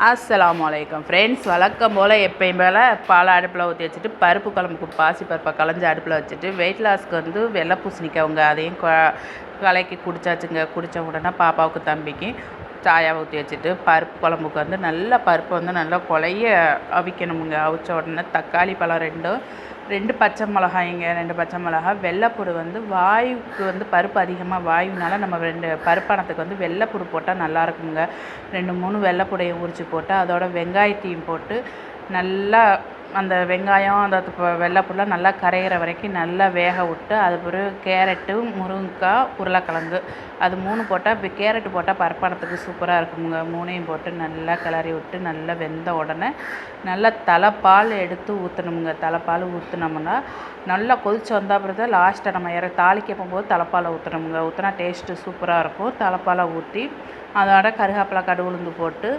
அஸ்ஸலாமு அலைக்கும் ஃப்ரெண்ட்ஸ். வழக்கம் போல் எப்பயும் போல் பால் அடுப்பில் ஊற்றி வச்சுட்டு பருப்பு குழம்புக்கு பாசி பருப்பை களைஞ்சி அடுப்பில் வச்சுட்டு வெயிட் லாஸ்க்கு வந்து வெள்ளை பூசணிக்காய்ங்க அதையும் கலக்கி குடிச்சாச்சுங்க. குடித்த உடனே பாப்பாவுக்கு தம்பிக்கு சாயா ஊற்றி வச்சுட்டு பருப்பு குழம்புக்கு வந்து நல்லா பருப்பு வந்து நல்லா குழைய அவிக்கணுமுங்க. அவிச்ச உடனே தக்காளி பழம் ரெண்டு பச்சை மிளகாய்ங்க, 2 பச்சை மிளகாய், வெள்ளைப்பூடு வந்து வாயுக்கு வந்து பருப்பு அதிகமாக வாயுனால நம்ம 2 பருப்பானத்துக்கு வந்து வெள்ளைப்பூடு போட்டால் நல்லாயிருக்குங்க. 2-3 வெள்ளைப்பூடையும் உரித்து போட்டு அதோட வெங்காயத்தையும் போட்டு நல்லா அந்த வெங்காயம் அந்த வெள்ளைப்பூடெலாம் நல்லா கரையிற வரைக்கும் நல்லா வேக விட்டு அது பிறகு கேரட்டு, முருங்கைக்காய், உருளைக்கிழங்கு அது 3 போட்டால் இப்போ கேரட்டு போட்டால் பருப்பானத்துக்கு சூப்பராக இருக்குங்க. 3ஐயும் போட்டு நல்லா கிளறி விட்டு நல்லா வெந்த உடனே நல்லா தலைப்பால் எடுத்து ஊற்றணுமுங்க. தலைப்பால் ஊற்றினோம்னா நல்லா கொதிச்சு வந்தால் அப்புறம் தான் லாஸ்ட்டாக நம்ம தாளிக்க போகும்போது தலைப்பால் ஊற்றணுமுங்க. ஊற்றினா டேஸ்ட்டு சூப்பராக இருக்கும். தலைப்பாலை ஊற்றி அதோட கருவேப்பிலை, கடுகு, உளுந்து போட்டு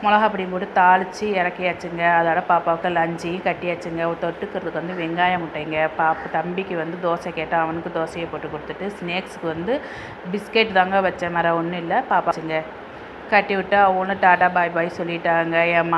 மிளகாப்பொடி போட்டு தாளித்து இறக்கியாச்சுங்க. அதோட பாப்பாவுக்கு லஞ்சையும் கட்டியாச்சுங்க. தொட்டுக்கிறதுக்கு வந்து வெங்காய முட்டைங்க. தம்பிக்கு வந்து தோசை கேட்டால் அவனுக்கு தோசையை போட்டு கொடுத்துட்டு ஸ்நாக்ஸுக்கு வந்து பிஸ்கெட் தாங்க வச்சேன், வேறு ஒன்றும் இல்லை. பாப்பாச்சுங்க கட்டி விட்டு அவனும் டாட்டா பாய் பாய் சொல்லிட்டாங்க. என்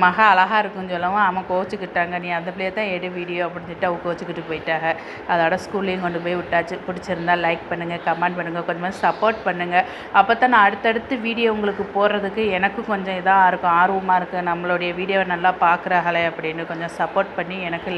மகன் அழகாக இருக்குன்னு சொல்லவும் அவன் கோச்சிக்கிட்டாங்க. நீ அந்த பிள்ளையை தான் எடு வீடியோ அப்படின்னு சொல்லிட்டு அவள் கோச்சிக்கிட்டு போயிட்டாங்க. அதோட ஸ்கூல்லையும் கொண்டு போய் விட்டாச்சு. பிடிச்சிருந்தா லைக் பண்ணுங்கள், கமெண்ட் பண்ணுங்கள், கொஞ்சம் சப்போர்ட் பண்ணுங்கள். அப்போ தான் நான் அடுத்தடுத்து வீடியோ உங்களுக்கு போடுறதுக்கு எனக்கும் கொஞ்சம் இதாக இருக்கும், ஆர்வமாக இருக்குது. நம்மளுடைய வீடியோவை நல்லா பார்க்குறாங்களே அப்படின்னு கொஞ்சம் சப்போர்ட் பண்ணி எனக்கு